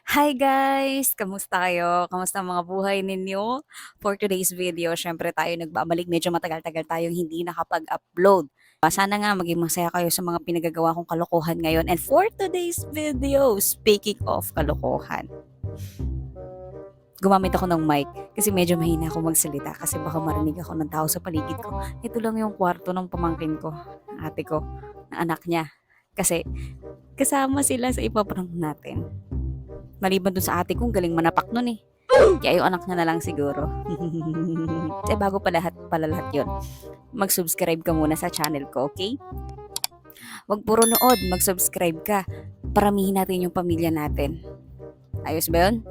Hi guys! Kamusta kayo? Kamusta ang mga buhay ninyo? For today's video, syempre tayo nagbabalik. Medyo matagal-tagal tayong hindi nakapag-upload. Sana nga maging masaya kayo sa mga pinagagawa kong kalokohan ngayon. And for today's video, speaking of kalokohan, gumamit ako ng mic kasi medyo mahina ako magsalita kasi baka marinig ako ng tao sa paligid ko. Ito lang yung kwarto ng pamangkin ko, ng ate ko, ng anak niya. Kasi kasama sila sa ipaprank natin. Maliban dun sa ate kong galing manapak nun eh. Kaya yung anak niya na lang siguro. Bago pala lahat yun, mag-subscribe ka muna sa channel ko, okay? Wag puro nood, mag-subscribe ka. Paramihin natin yung pamilya natin. Ayos ba yun?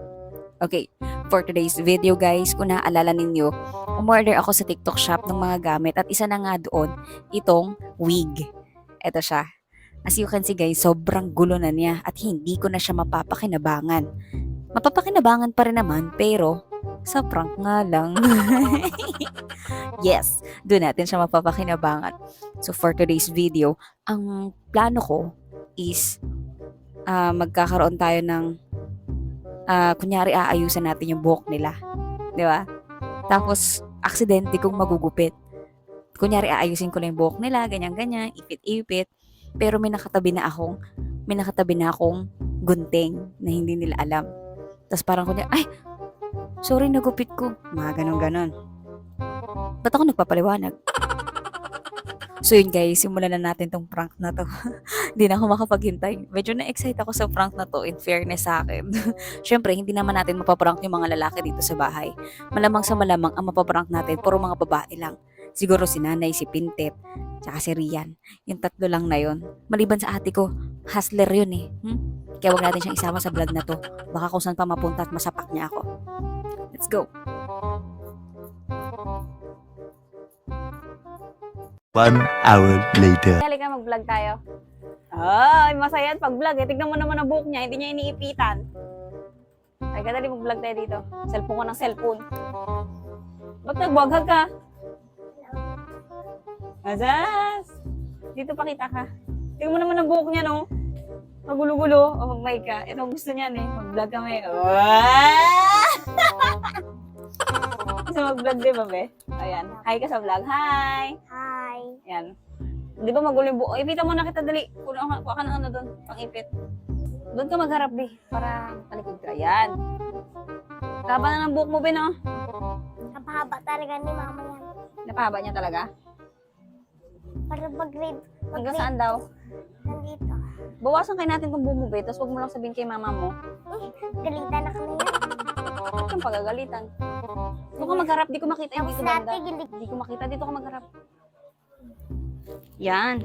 Okay, for today's video guys, kung naaalala ninyo, umorder ako sa TikTok shop ng mga gamit at isa na nga doon, itong wig. Ito siya. As you can see guys, sobrang gulo na niya at hindi ko na siya mapapakinabangan. Mapapakinabangan pa rin naman pero sa prank nga lang. Yes, doon natin siya mapapakinabangan. So for today's video, ang plano ko is magkakaroon tayo ng kunyari aayusan natin yung buhok nila. Di ba? Tapos, aksidente kong magugupit. Kunyari aayusin ko lang yung buhok nila, ganyan-ganyan, ipit-ipit. Pero may nakatabi na akong gunting na hindi nila alam. Tapos parang kunya, ay, sorry nagupit ko. Mga ganon-ganon. Ba't ako nagpapaliwanag? So yun guys, simulan na natin tong prank na to. Hindi na ako makapaghintay. Medyo na-excite ako sa prank na to in fairness sa akin. Siyempre, hindi naman natin mapaprank yung mga lalaki dito sa bahay. Malamang sa malamang ang mapaprank natin, puro mga babae lang. Siguro si Nanay, si Pintet, tsaka si Rian. Yung tatlo lang na yun. Maliban sa ate ko, hustler yun eh. Kaya wag natin siyang isama sa vlog na to. Baka kung saan pa mapunta at masapak niya ako. Let's go! 1 hour later. Halika mag-vlog tayo. Ay, masaya at pag-vlog eh. Tignan mo naman ang buhok niya, hindi niya iniipitan. Halika dali mag-vlog tayo dito. Cellphone ko ng cellphone. Ba't nagwaghag ka? Azaz! Dito pakita ka. Tignan mo naman ang buhok niya, no? Magulo-gulo. Oh my God. Ito gusto niya, eh. Mag-vlog kami. Gusto mag-vlog, di ba, be? Ayan. Hi ka sa vlog. Hi! Hi. Yan. Di ba magulo yung buhok? Ipitan mo na kita, dali. Kuha ka ng ano doon, pang-ipit. Doon ka magharap, be. Para talikod ka. Yan. Taba na ng buhok mo, be, no? Napahaba talaga ni mama yan. Napahaba niya talaga? Para mag-grade. Hanggang saan daw? Nandito. Bawasan kayo natin kung bumo, be. Tapos huwag mo lang sabihin kay mama mo. Galitan na kami yan. Huwag kang pagagalitan. Doon ka magharap. Di ko makita yung Tapos dito banda. dati, gilig. Di ko makita. Dito ka magharap. Yan.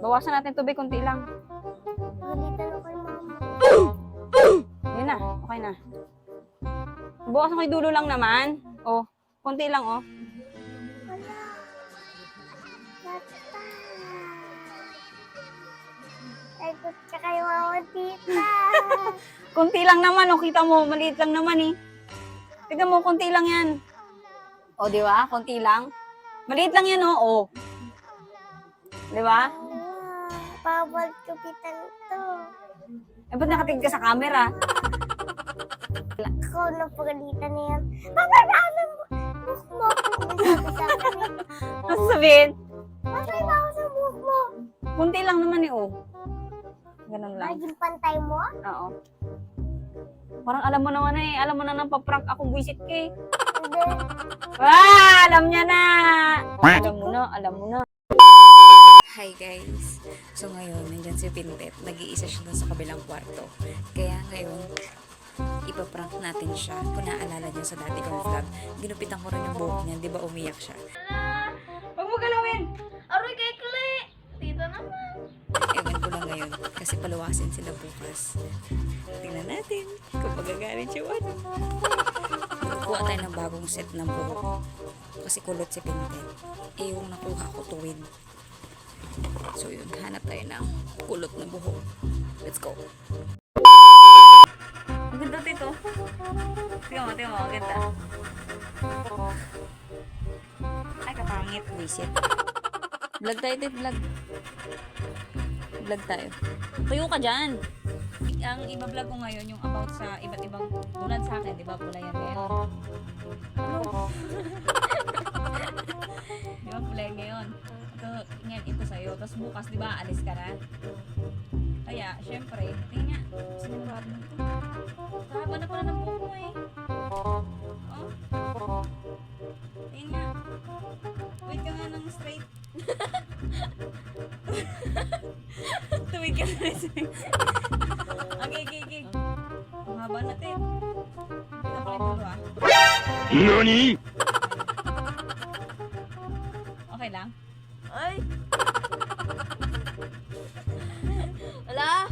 Bawasan natin tubig, konti lang. Galitan ako kay mama. Yun na, okay na. Bawasan ko yung dulo lang naman. Oh, konti lang, oh. Wala. Basta. Ay, kutsa kayo mama, tita. Konti lang naman, oh. Kita mo, maliit lang naman, eh. Tignan mo, konti lang yan. Oh, di ba? Konti lang. Maliit lang yan, oh. Oh. Di ba? Bawal kupitan to. Eh, ba't nakatingin ka sa camera? Ako na pagalitan niya. Mama, naman mo. Buhok mo. Sabi sa akin. Ano sasabihin? Patay ba ako sa buhok mo? Konti lang naman, eh, oh. Ganun lang. Naging pantay mo? Oo. Parang alam mo naman, eh. Alam mo na nang paprank akong buisit ka, eh. Hindi. Alam niya na. Alam mo na. Hi guys! So ngayon, nandyan si Pintet. Nag-iisa siya dun sa kabilang kwarto. Kaya ngayon, ipaprank natin siya. Kung naaalala niyo sa dati kong vlog, ginupitan ko rin yung buhok niya. Di ba umiyak siya? Huwag mo galawin. Aroy kay Kle. Dito naman. Ewan ko lang ngayon kasi paluwasin sila bukas. Tingnan natin kung magagalit siya ano. Kuha tayo ng bagong set ng buhok. Kasi kulot si Pintet. Eh yung nakuha ko tuwid. So yun, hanap tayo ng kulot na buhok. Let's go! Ang ganda dito. Tingnan mo. Ang ganda. Ay, kapangit. Visit. Vlog tayo din, vlog. Vlog tayo. Tuyo ka dyan. Ang iba-vlog ko ngayon yung about sa iba't ibang tulad sa akin, di ba? Pula yan ngayon. Ano? Di ba pula yan ngayon? Ngayon ito sa'yo. Tapos bukas, di ba, alis ka na? Kaya, syempre, tingnan nga. Sinabab mo ito. Haba na pala ng buhok mo eh. Oh. Tingnan nga. Wait ka nga ng straight. Tuwid ka na straight. Okay. Ang haba natin. Kita pala yung dulo ah. NANI?! Okay lang? Ay! Wala!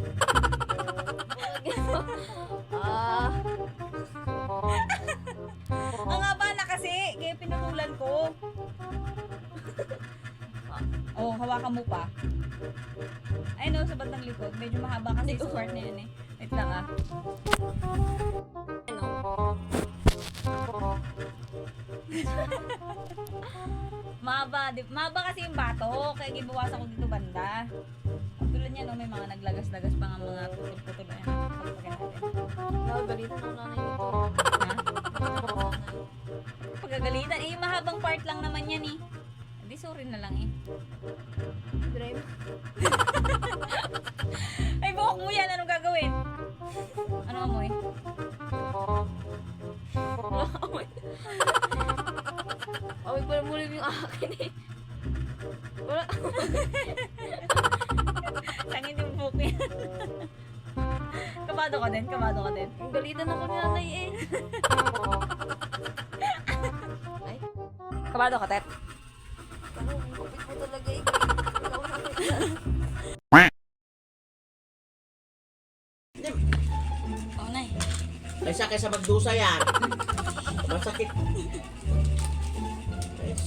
Ang haba na kasi. Kaya pinutulan ko. Oh, hawakan mo pa. Ay no, sa bandang likod. Medyo mahaba kasi sa part na yan eh. Wait lang ah. Ano? Mahaba kasi yung bato. Kaya gibawasan ko dito banda. Tulad niya no, may mga naglagas-lagas pa nga mga putol-putol. Ayan, pagpagan natin. Nakagalitan ng nanay nito. Ha? Pagkagalitan. Eh, yung mahabang part lang naman yan eh. Hindi, sorry na lang eh. Drive. Ay, buhok mo yan. Anong gagawin? Ano amoy? Away pala muli yung akin eh. Wala. Sangin yung buhok yan. Kabado ka din? Ang galitan ako ni nanay eh. Kabado ka, Tet? Ano, ang kupit mo talaga eh. Ikaw nanay. Oo na eh. Kaysa kaysa magdusa yan. Masakit. Guys.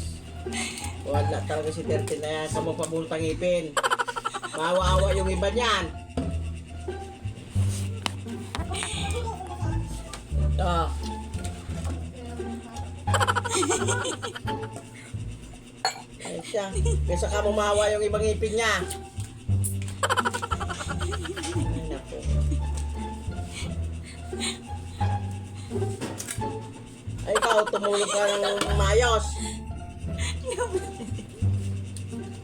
Wala talaga si 13 na yan. Sa mga pabultang ipin. Maawa-awa yung iba niyan. Ah. Ay siya. Kaysa ka maawa yung ibang ipin niya. Ay naku. Ay, ikaw, tumulog ka ng maayos.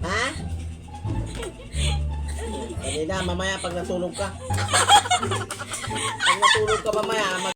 Ha? Hindi na, mamaya pag natulog ka. Pag natulog ka mamaya,